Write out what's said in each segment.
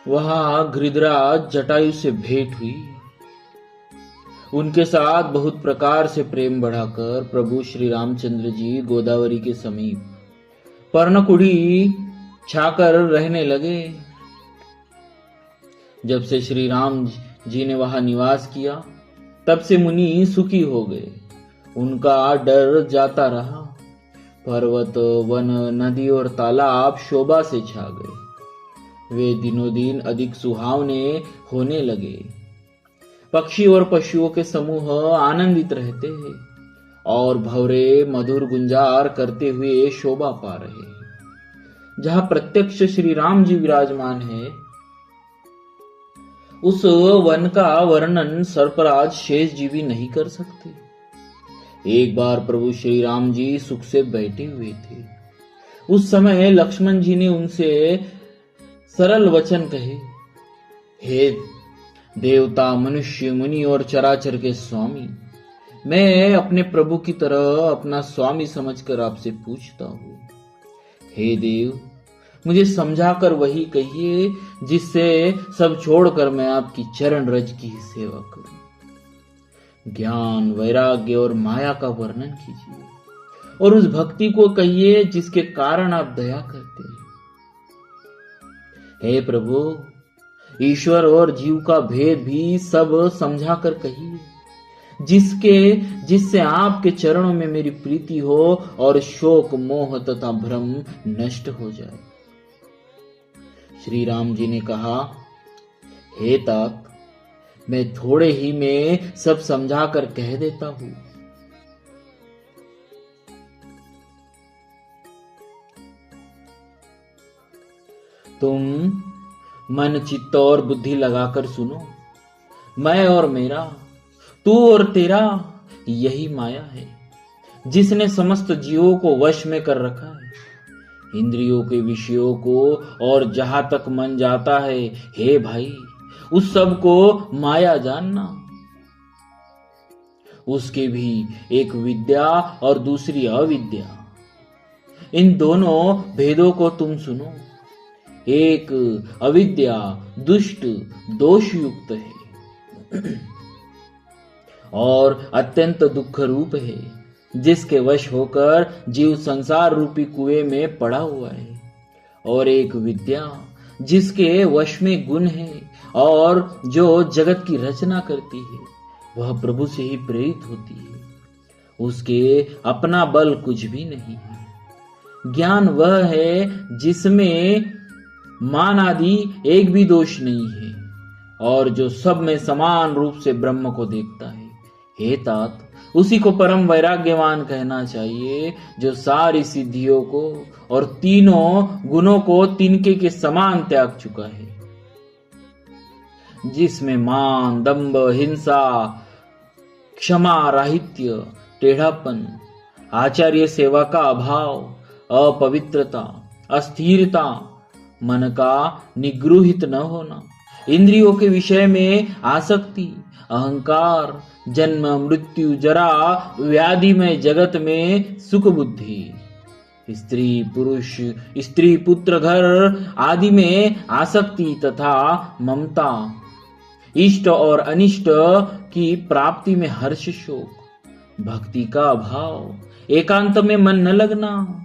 वहां गृधराज जटायु से भेंट हुई। उनके साथ बहुत प्रकार से प्रेम बढ़ाकर प्रभु श्री रामचंद्र जी गोदावरी के समीप पर्णकुटी छाकर रहने लगे। जब से श्री राम जी ने वहां निवास किया तब से मुनि सुखी हो गए। उनका डर जाता रहा। पर्वत, वन, नदी और तालाब शोभा से छा गए। वे दिनों दिन अधिक सुहावने होने लगे। पक्षी और पशुओं के समूह आनंदित रहते हैं और भंवरे मधुर गुंजार करते हुए शोभा पा रहे हैं। जहां प्रत्यक्ष श्री राम जी विराजमान है, उस वन का वर्णन सर्पराज शेष जी भी नहीं कर सकते। एक बार प्रभु श्री राम जी सुख से बैठे हुए थे। उस समय लक्ष्मण जी ने उनसे सरल वचन कहे, हे देवता, मनुष्य, मुनि और चराचर के स्वामी, मैं अपने प्रभु की तरह अपना स्वामी समझकर आपसे पूछता हूं। हे देव, मुझे समझाकर वही कहिए जिससे सब छोड़कर मैं आपकी चरण रज की ही सेवा करूं। ज्ञान, वैराग्य और माया का वर्णन कीजिए और उस भक्ति को कहिए जिसके कारण आप दया करते हैं। हे प्रभु, ईश्वर और जीव का भेद भी सब समझाकर कहिए, जिससे आपके चरणों में मेरी प्रीति हो और शोक, मोह तथा भ्रम नष्ट हो जाए। श्री राम जी ने कहा, हे तात, मैं थोड़े ही में सब समझाकर कह देता हूं। तुम मन, चित्त और बुद्धि लगाकर सुनो। मैं और मेरा, तू और तेरा, यही माया है जिसने समस्त जीवों को वश में कर रखा है। इंद्रियों के विषयों को और जहां तक मन जाता है, हे भाई, उस सब को माया जानना। उसके भी एक विद्या और दूसरी अविद्या। इन दोनों भेदों को तुम सुनो। एक अविद्या दुष्ट, दोष युक्त है और अत्यंत दुख रूप है, जिसके वश होकर जीव संसार रूपी कुएं में पड़ा हुआ है। और एक विद्या जिसके वश में गुण है और जो जगत की रचना करती है, वह प्रभु से ही प्रेरित होती है। उसके अपना बल कुछ भी नहीं है। ज्ञान वह है जिसमें मान आदि एक भी दोष नहीं है और जो सब में समान रूप से ब्रह्म को देखता है। हे तात, उसी को परम वैराग्यवान कहना चाहिए, जो सारी सिद्धियों को और तीनों गुणों को तिनके के समान त्याग चुका है। जिसमें मान, दंभ, हिंसा, क्षमा, राहित्य, टेढ़ापन, आचार्य सेवा का अभाव, अपवित्रता, अस्थिरता, मन का निगृहित न होना, इंद्रियों के विषय में आसक्ति, अहंकार, जन्म, मृत्यु, जरा, व्याधि में जगत में सुख बुद्धि, स्त्री पुरुष, स्त्री पुत्र, घर आदि में आसक्ति तथा ममता, इष्ट और अनिष्ट की प्राप्ति में हर्ष शोक, भक्ति का अभाव, एकांत में मन न लगना,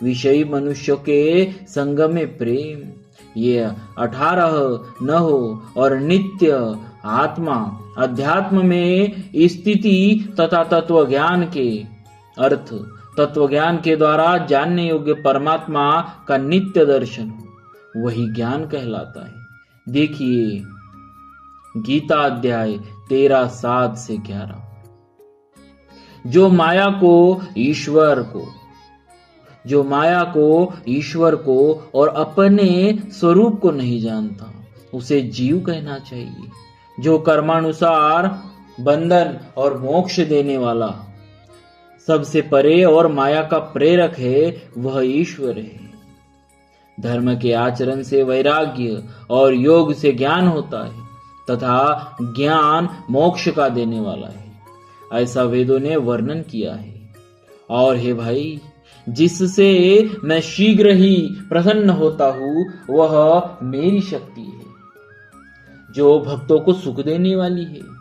विषयी मनुष्यों के संग में प्रेम, ये 18 न हो और नित्य आत्मा अध्यात्म में स्थिति तथा तत्व ज्ञान के अर्थ, तत्व ज्ञान के द्वारा जानने योग्य परमात्मा का नित्य दर्शन हो, वही ज्ञान कहलाता है। देखिए गीता अध्याय 13, 7 से 11। जो माया को ईश्वर को और अपने स्वरूप को नहीं जानता, उसे जीव कहना चाहिए। जो कर्मानुसार बंधन और मोक्ष देने वाला, सबसे परे और माया का प्रेरक है, वह ईश्वर है। धर्म के आचरण से वैराग्य और योग से ज्ञान होता है तथा ज्ञान मोक्ष का देने वाला है, ऐसा वेदों ने वर्णन किया है। और हे भाई, जिससे मैं शीघ्र ही प्रसन्न होता हूं, वह मेरी शक्ति है। जो भक्तों को सुख देने वाली है।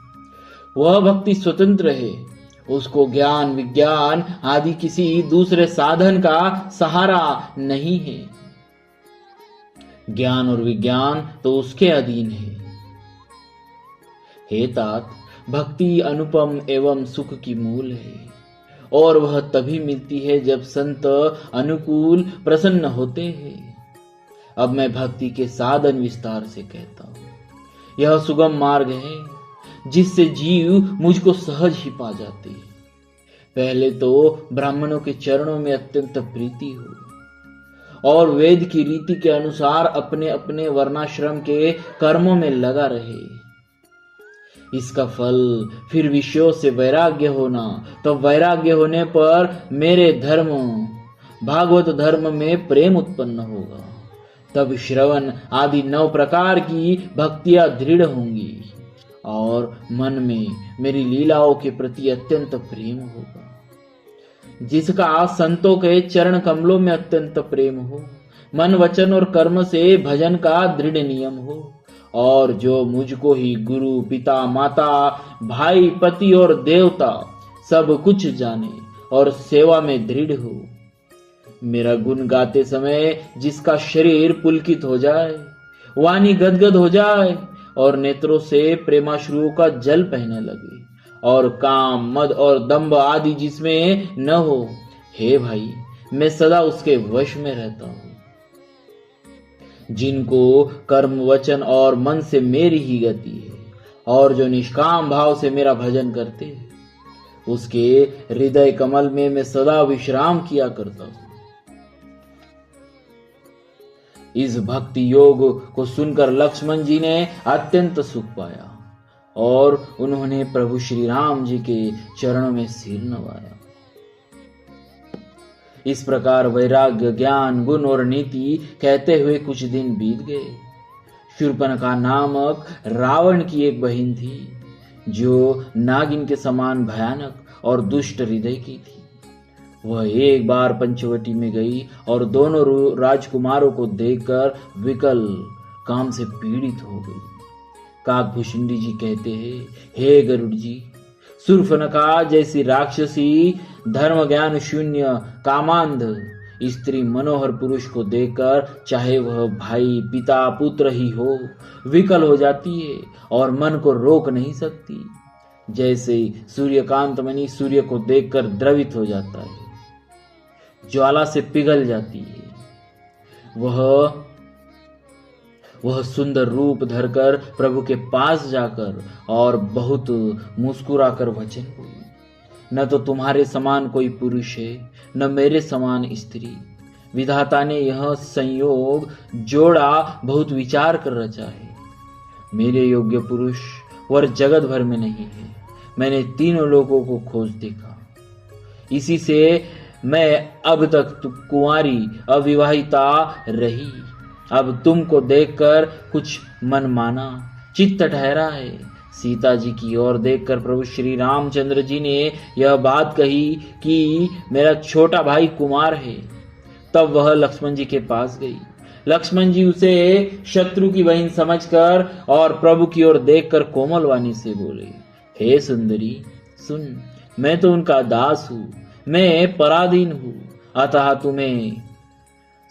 वह भक्ति स्वतंत्र है, उसको ज्ञान विज्ञान आदि किसी दूसरे साधन का सहारा नहीं है। ज्ञान और विज्ञान तो उसके अधीन है। हे तात, भक्ति अनुपम एवं सुख की मूल है, और वह तभी मिलती है जब संत अनुकूल प्रसन्न होते हैं। अब मैं भक्ति के साधन विस्तार से कहता हूं। यह सुगम मार्ग है जिससे जीव मुझको सहज ही पा जाते हैं। पहले तो ब्राह्मणों के चरणों में अत्यंत प्रीति हो और वेद की रीति के अनुसार अपने अपने वर्णाश्रम के कर्मों में लगा रहे। इसका फल फिर विषयों से वैराग्य होना, तो वैराग्य होने पर मेरे धर्म भागवत धर्म में प्रेम उत्पन्न होगा। तब श्रवण आदि 9 प्रकार की भक्तियां दृढ़ होंगी और मन में मेरी लीलाओं के प्रति अत्यंत प्रेम होगा। जिसका संतों के चरण कमलों में अत्यंत प्रेम हो, मन वचन और कर्म से भजन का दृढ़ नियम हो, और जो मुझको ही गुरु पिता माता भाई पति और देवता सब कुछ जाने और सेवा में दृढ़ हो। मेरा गुण गाते समय जिसका शरीर पुलकित हो जाए, वाणी गदगद हो जाए और नेत्रों से प्रेमाश्रुओं का जल बहने लगे, और काम मद और दंभ आदि जिसमें न हो, हे भाई मैं सदा उसके वश में रहता हूं। जिनको कर्म वचन और मन से मेरी ही गति है, और जो निष्काम भाव से मेरा भजन करते हैं, उसके हृदय कमल में मैं सदा विश्राम किया करता हूं। इस भक्ति योग को सुनकर लक्ष्मण जी ने अत्यंत सुख पाया और उन्होंने प्रभु श्री राम जी के चरणों में सिर नवाया। इस प्रकार वैराग्य ज्ञान गुण और नीति कहते हुए कुछ दिन बीत गए। शूर्पणखा नामक रावण की एक बहन थी, जो नागिन के समान भयानक और दुष्ट हृदय की थी। वह एक बार पंचवटी में गई और दोनों राजकुमारों को देखकर विकल काम से पीड़ित हो गई। काकभूषुंडी जी कहते हैं, हे गरुड़ जी, शूर्पणखा जैसी राक्षसी धर्म ज्ञान शून्य कामांध स्त्री मनोहर पुरुष को देखकर, चाहे वह भाई पिता पुत्र ही हो, विकल हो जाती है और मन को रोक नहीं सकती। जैसे सूर्यकांत मणि सूर्य को देखकर द्रवित हो जाता है, ज्वाला से पिघल जाती है, वह सुंदर रूप धरकर प्रभु के पास जाकर और बहुत मुस्कुराकर वचन बोली, न तो तुम्हारे समान कोई पुरुष है, न मेरे समान स्त्री। विधाता ने यह संयोग जोड़ा बहुत विचार कर रचा है। मेरे योग्य पुरुष वर जगत भर में नहीं है। मैंने तीनों लोगों को खोज देखा, इसी से मैं अब तक कुंवारी अविवाहिता रही। अब तुमको देखकर कुछ मन माना, चित्त ठहरा है। सीता जी की ओर देखकर प्रभु श्री रामचंद्र जी ने यह बात कही कि मेरा छोटा भाई कुमार है। तब वह लक्ष्मण जी के पास गई। लक्ष्मण जी उसे शत्रु की बहन समझकर और प्रभु की ओर देखकर कोमल वाणी से बोले, हे सुंदरी सुन, मैं तो उनका दास हूं, मैं पराधीन हूं, अतः तुम्हें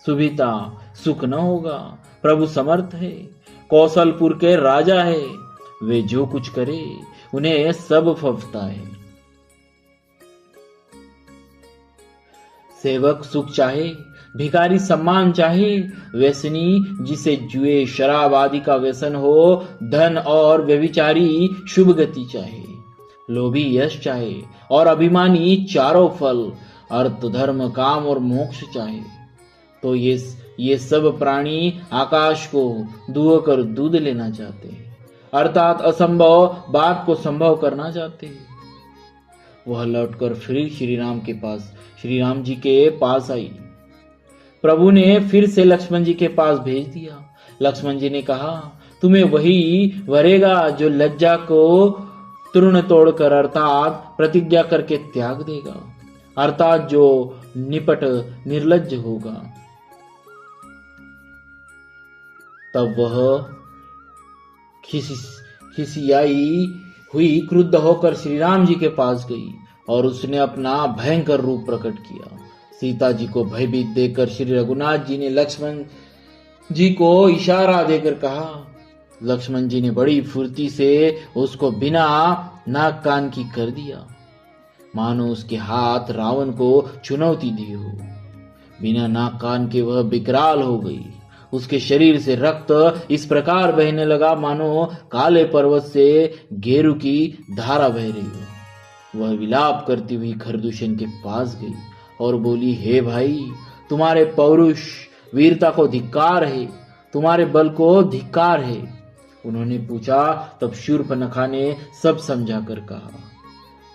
सुविधा सुख न होगा। प्रभु समर्थ है, कौशलपुर के राजा है, वे जो कुछ करे उन्हें सब फबता है। सेवक सुख चाहे, भिखारी सम्मान चाहे, व्यसनी जिसे जुए शराब आदि का व्यसन हो, धन और व्यभिचारी शुभ गति चाहे, लोभी यश चाहे और अभिमानी चारों फल, अर्थ धर्म काम और मोक्ष चाहे, तो ये सब प्राणी आकाश को दुह कर दूध लेना चाहते हैं, अर्थात असंभव बात को संभव करना चाहते हैं। वह लौटकर फिर श्री राम जी के पास आई। प्रभु ने फिर से लक्ष्मण जी के पास भेज दिया। लक्ष्मण जी ने कहा, तुम्हें वही वरेगा जो लज्जा को तृण तोड़कर अर्थात प्रतिज्ञा करके त्याग देगा, अर्थात जो निपट निर्लज्ज होगा। तब वह खिसियाई हुई क्रुद्ध होकर श्री राम जी के पास गई और उसने अपना भयंकर रूप प्रकट किया। सीता जी को भयभीत देखकर श्री रघुनाथ जी ने लक्ष्मण जी को इशारा देकर कहा। लक्ष्मण जी ने बड़ी फुर्ती से उसको बिना नाक कान की कर दिया, मानो उसके हाथ रावण को चुनौती दी हो। बिना नाक कान के वह विकराल हो गई। उसके शरीर से रक्त इस प्रकार बहने लगा मानो काले पर्वत से गेरू की धारा बह रही हो। वह विलाप करती हुई खरदूषण के पास गई और बोली, हे भाई, तुम्हारे पौरुष वीरता को धिक्कार है, तुम्हारे बल को धिक्कार है। उन्होंने पूछा। तब शूर्पणखा ने सब समझा कर कहा।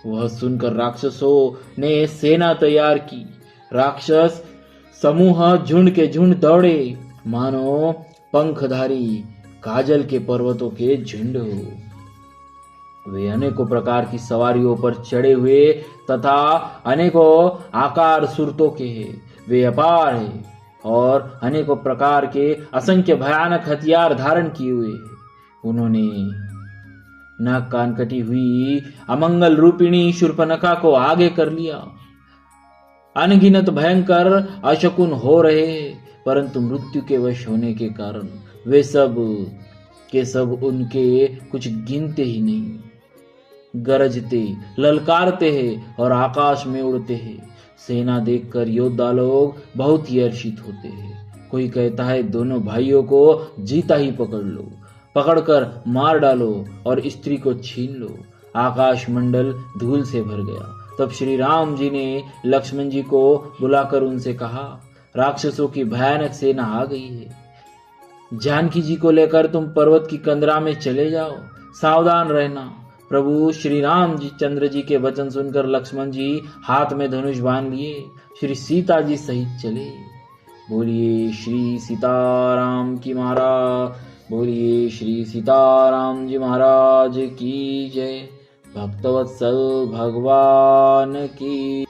वह सुनकर राक्षसों ने सेना तैयार की। राक्षस समूह झुंड के झुंड दौड़े, मानो पंखधारी काजल के पर्वतों के झुंड हो। वे अनेकों प्रकार की सवारियों पर चढ़े हुए तथा अनेकों आकार सूरतों के हैं। वे अपार हैं और अनेकों प्रकार के असंख्य भयानक हथियार धारण किए हुए हैं। उन्होंने नाक कान कटी हुई अमंगल रूपिणी शूर्पणखा को आगे कर लिया। अनगिनत भयंकर अशकुन हो रहे, परंतु मृत्यु के वश होने के कारण वे सब के सब उनके कुछ गिनते ही नहीं। गरजते ललकारते हैं और आकाश में उड़ते हैं। सेना देखकर योद्धा लोग बहुत ही हर्षित होते हैं। कोई कहता है, दोनों भाइयों को जीता ही पकड़ लो, पकड़कर मार डालो और स्त्री को छीन लो। आकाश मंडल धूल से भर गया। तब श्री राम जी ने लक्ष्मण जी को बुलाकर उनसे कहा, राक्षसों की भयानक सेना आ गई है। जानकी जी को लेकर तुम पर्वत की कंदरा में चले जाओ, सावधान रहना। प्रभु श्री राम जी चंद्र जी के वचन सुनकर लक्ष्मण जी हाथ में धनुष बांध लिए श्री सीता जी सहित चले। बोलिए श्री सीताराम की महाराज, बोलिए श्री सीताराम जी महाराज की जय। भक्तवत्सल भगवान की